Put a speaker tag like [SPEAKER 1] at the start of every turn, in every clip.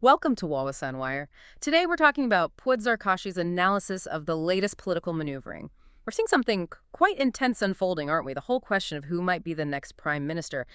[SPEAKER 1] Welcome to Wawasan Wire. Today we're talking about Puad Zarkashi's analysis of the latest political maneuvering. We're seeing something quite intense unfolding, aren't we? The whole question of who might be the next prime minister.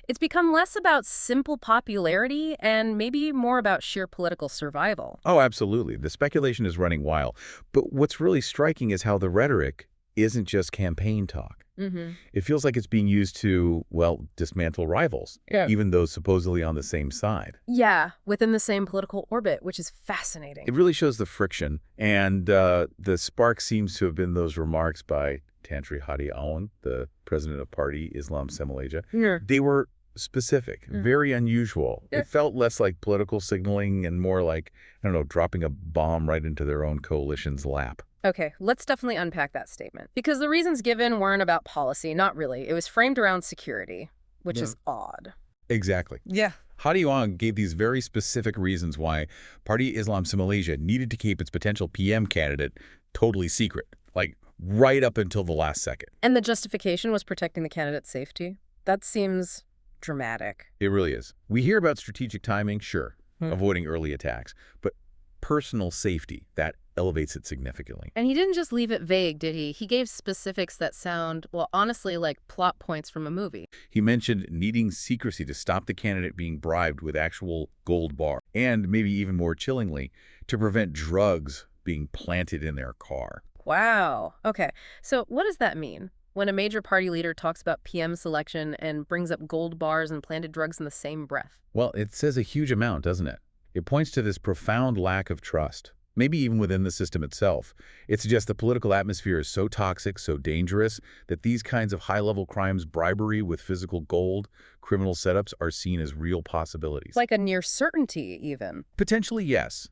[SPEAKER 1] It's become less about simple popularity and maybe more about sheer political survival.
[SPEAKER 2] Oh, absolutely. The speculation is running wild. But what's really striking is how the rhetoric isn't just campaign talk. It feels like it's being used to, well, dismantle rivals, even those supposedly on the same side.
[SPEAKER 1] Yeah, within the same political orbit, which is fascinating.
[SPEAKER 2] It really shows the friction, and the spark seems to have been those remarks by Tantri Hadi Awang, the president of Party Islam Malaysia. They were specific, very unusual. It felt less like political signaling and more like, I don't know, dropping a bomb right into their own coalition's lap.
[SPEAKER 1] Okay, let's definitely unpack that statement. Because the reasons given weren't about policy, not really. It was framed around security, which is odd.
[SPEAKER 2] Exactly.
[SPEAKER 1] Yeah.
[SPEAKER 2] Hadi Awang gave these very specific reasons why Party Islam Malaysia needed to keep its potential PM candidate totally secret, like right up until the last second.
[SPEAKER 1] And the justification was protecting the candidate's safety? That seems dramatic.
[SPEAKER 2] It really is. We hear about strategic timing, sure, avoiding early attacks, but personal safety, that elevates it significantly.
[SPEAKER 1] And he didn't just leave it vague, did he? He gave specifics that sound, well, honestly, like plot points from a movie.
[SPEAKER 2] He mentioned needing secrecy to stop the candidate being bribed with actual gold bar, and maybe even more chillingly, to prevent drugs being planted in their car.
[SPEAKER 1] Wow. Okay. So what does that mean? When a major party leader talks about PM selection and brings up gold bars and planted drugs in the same breath?
[SPEAKER 2] Well, it says a huge amount, doesn't it? It points to this profound lack of trust, maybe even within the system itself. It suggests the political atmosphere is so toxic, so dangerous, that these kinds of high-level crimes, bribery with physical gold, criminal setups, are seen as real possibilities.
[SPEAKER 1] Like a near certainty, even.
[SPEAKER 2] Potentially, yes.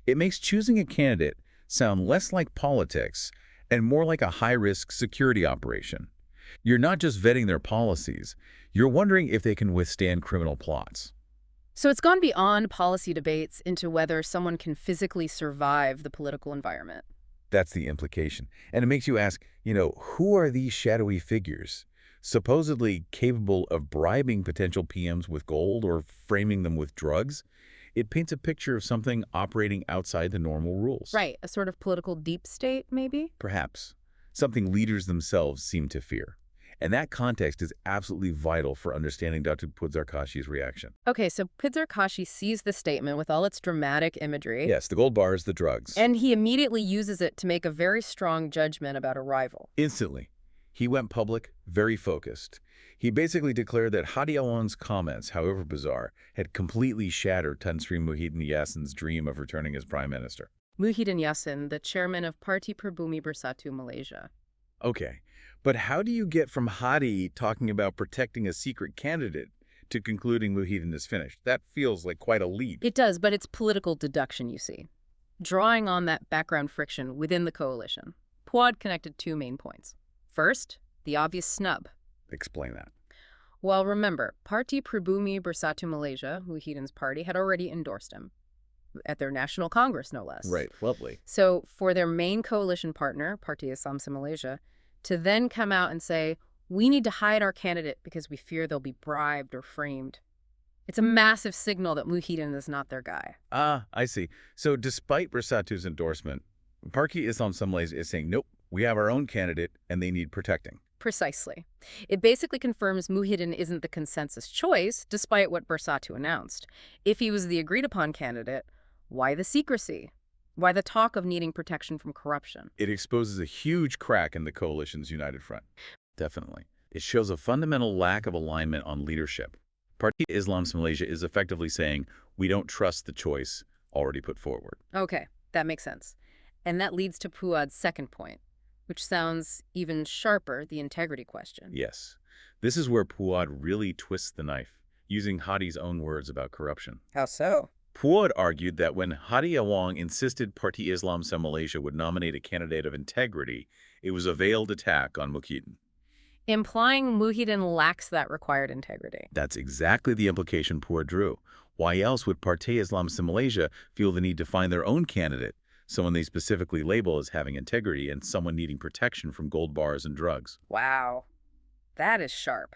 [SPEAKER 2] It makes choosing a candidate sound less like politics and more like a high-risk security operation. You're not just vetting their policies, you're wondering if they can withstand criminal plots.
[SPEAKER 1] So it's gone beyond policy debates into whether someone can physically survive the political environment.
[SPEAKER 2] That's the implication. And it makes you ask, who are these shadowy figures, supposedly capable of bribing potential PMs with gold or framing them with drugs? It paints a picture of something operating outside the normal rules.
[SPEAKER 1] Right, a sort of political deep state, maybe?
[SPEAKER 2] Perhaps. Something leaders themselves seem to fear. And that context is absolutely vital for understanding Dr. Puad Zarkashi's reaction.
[SPEAKER 1] Okay, so Puad Zarkashi sees the statement with all its dramatic imagery.
[SPEAKER 2] Yes, the gold bars, the drugs.
[SPEAKER 1] And he immediately uses it to make a very strong judgment about a rival.
[SPEAKER 2] Instantly. He went public, very focused. He basically declared that Hadi Awang's comments, however bizarre, had completely shattered Tan Sri Muhyiddin Yassin's dream of returning as prime minister.
[SPEAKER 1] Muhyiddin Yassin, the chairman of Parti Pribumi Bersatu Malaysia.
[SPEAKER 2] Okay, but how do you get from Hadi talking about protecting a secret candidate to concluding Muhyiddin is finished? That feels like quite a leap.
[SPEAKER 1] It does, but it's political deduction, you see. Drawing on that background friction within the coalition, Puad connected two main points. First, the obvious snub.
[SPEAKER 2] Explain that.
[SPEAKER 1] Well, remember, Parti Pribumi Bersatu Malaysia, Muhyiddin's party, had already endorsed him. At their national congress, no less.
[SPEAKER 2] Right, lovely.
[SPEAKER 1] So for their main coalition partner, Parti Islam Malaysia, to then come out and say, we need to hide our candidate because we fear they'll be bribed or framed. It's a massive signal that Muhyiddin is not their guy.
[SPEAKER 2] Ah, I see. So despite Bersatu's endorsement, Parti Islam Malaysia is saying, nope, we have our own candidate and they need protecting.
[SPEAKER 1] Precisely. It basically confirms Muhyiddin isn't the consensus choice, despite what Bersatu announced. If he was the agreed-upon candidate, why the secrecy? Why the talk of needing protection from corruption?
[SPEAKER 2] It exposes a huge crack in the coalition's united front. Definitely. It shows a fundamental lack of alignment on leadership. Parti Islam Malaysia is effectively saying, we don't trust the choice already put forward.
[SPEAKER 1] Okay, that makes sense. And that leads to Puad's second point, which sounds even sharper, the integrity question.
[SPEAKER 2] Yes. This is where Puad really twists the knife, using Hadi's own words about corruption.
[SPEAKER 1] How so?
[SPEAKER 2] Puad argued that when Hadi Awang insisted Parti Islam Malaysia would nominate a candidate of integrity, it was a veiled attack on Muhyiddin.
[SPEAKER 1] Implying Muhyiddin lacks that required integrity.
[SPEAKER 2] That's exactly the implication Puad drew. Why else would Parti Islam Malaysia feel the need to find their own candidate, someone they specifically label as having integrity and someone needing protection from gold bars and drugs?
[SPEAKER 1] Wow. That is sharp.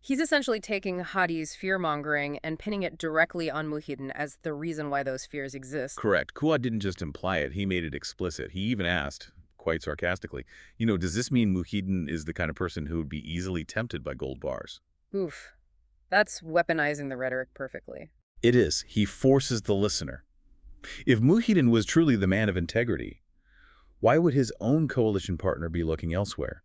[SPEAKER 1] He's essentially taking Hadi's fear-mongering and pinning it directly on Muhyiddin as the reason why those fears exist.
[SPEAKER 2] Correct. Puad didn't just imply it, he made it explicit. He even asked, quite sarcastically, does this mean Muhyiddin is the kind of person who would be easily tempted by gold bars?
[SPEAKER 1] Oof. That's weaponizing the rhetoric perfectly.
[SPEAKER 2] It is. He forces the listener. If Muhyiddin was truly the man of integrity, why would his own coalition partner be looking elsewhere?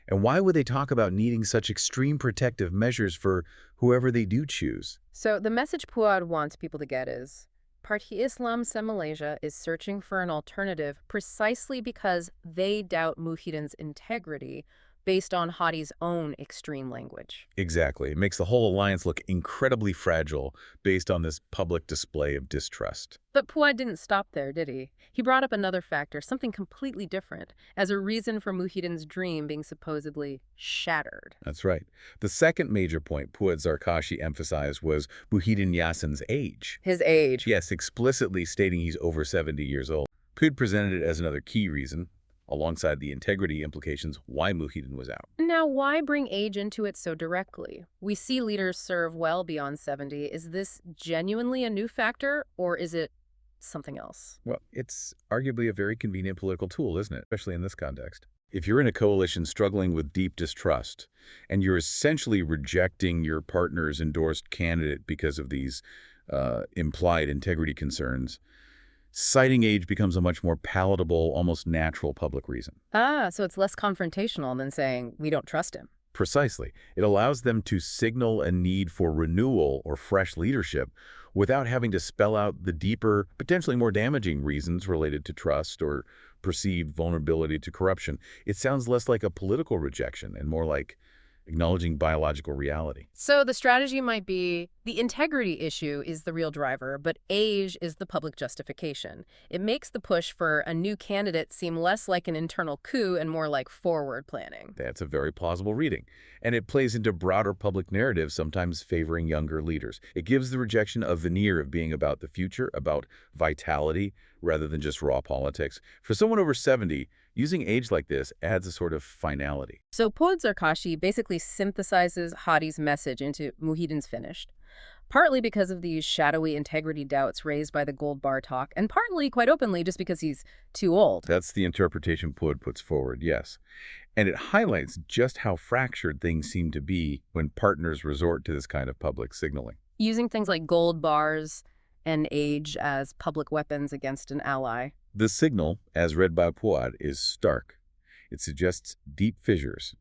[SPEAKER 2] And why would they talk about needing such extreme protective measures for whoever they do choose?
[SPEAKER 1] So the message Puad wants people to get is, Parti Islam se Malaysia is searching for an alternative precisely because they doubt Muhyiddin's integrity based on Hadi's own extreme language.
[SPEAKER 2] Exactly. It makes the whole alliance look incredibly fragile based on this public display of distrust.
[SPEAKER 1] But Puad didn't stop there, did he? He brought up another factor, something completely different, as a reason for Muhyiddin's dream being supposedly shattered.
[SPEAKER 2] That's right. The second major point Puad Zarkashi emphasized was Muhyiddin Yassin's age.
[SPEAKER 1] His age.
[SPEAKER 2] Yes, explicitly stating he's over 70 years old. Puad presented it as another key reason, alongside the integrity implications, why Muhyiddin was out.
[SPEAKER 1] Now, why bring age into it so directly? We see leaders serve well beyond 70. Is this genuinely a new factor, or is it something else?
[SPEAKER 2] Well, it's arguably a very convenient political tool, isn't it? Especially in this context. If you're in a coalition struggling with deep distrust, and you're essentially rejecting your partner's endorsed candidate because of these implied integrity concerns, citing age becomes a much more palatable, almost natural public reason.
[SPEAKER 1] Ah, so it's less confrontational than saying, we don't trust him.
[SPEAKER 2] Precisely. It allows them to signal a need for renewal or fresh leadership without having to spell out the deeper, potentially more damaging reasons related to trust or perceived vulnerability to corruption. It sounds less like a political rejection and more like acknowledging biological reality.
[SPEAKER 1] So the strategy might be the integrity issue is the real driver, but age is the public justification. It makes the push for a new candidate seem less like an internal coup and more like forward planning.
[SPEAKER 2] That's a very plausible reading. And it plays into broader public narratives, sometimes favoring younger leaders. It gives the rejection a veneer of being about the future, about vitality, rather than just raw politics. For someone over 70, using age like this adds a sort of finality.
[SPEAKER 1] So Puad Zarkashi basically synthesizes Hadi's message into Muhyiddin's finished, partly because of these shadowy integrity doubts raised by the gold bar talk, and partly, quite openly, just because he's too old.
[SPEAKER 2] That's the interpretation Puad puts forward, yes. And it highlights just how fractured things seem to be when partners resort to this kind of public signaling.
[SPEAKER 1] Using things like gold bars and age as public weapons against an ally.
[SPEAKER 2] The signal, as read by Puad, is stark. It suggests deep fissures.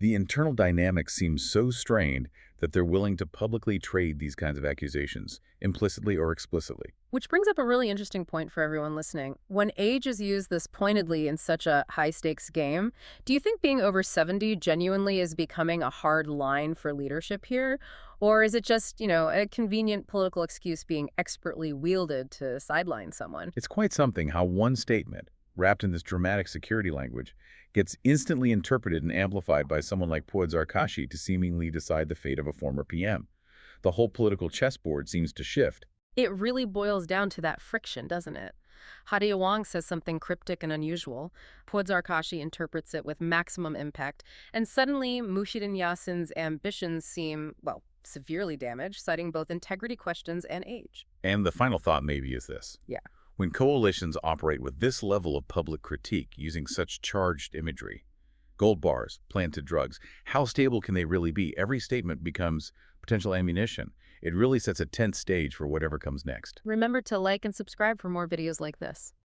[SPEAKER 2] The internal dynamics seem so strained that they're willing to publicly trade these kinds of accusations, implicitly or explicitly.
[SPEAKER 1] Which brings up a really interesting point for everyone listening. When age is used this pointedly in such a high-stakes game, do you think being over 70 genuinely is becoming a hard line for leadership here? Or is it just, a convenient political excuse being expertly wielded to sideline someone?
[SPEAKER 2] It's quite something how one statement, wrapped in this dramatic security language, gets instantly interpreted and amplified by someone like Puad Zarkashi to seemingly decide the fate of a former PM. The whole political chessboard seems to shift.
[SPEAKER 1] It really boils down to that friction, doesn't it? Hadi Awang says something cryptic and unusual. Puad Zarkashi interprets it with maximum impact. And suddenly, Muhyiddin Yassin's ambitions seem, well, severely damaged, citing both integrity questions and age.
[SPEAKER 2] And the final thought maybe is this.
[SPEAKER 1] Yeah.
[SPEAKER 2] When coalitions operate with this level of public critique using such charged imagery, gold bars, planted drugs, how stable can they really be? Every statement becomes potential ammunition. It really sets a tense stage for whatever comes next.
[SPEAKER 1] Remember to like and subscribe for more videos like this.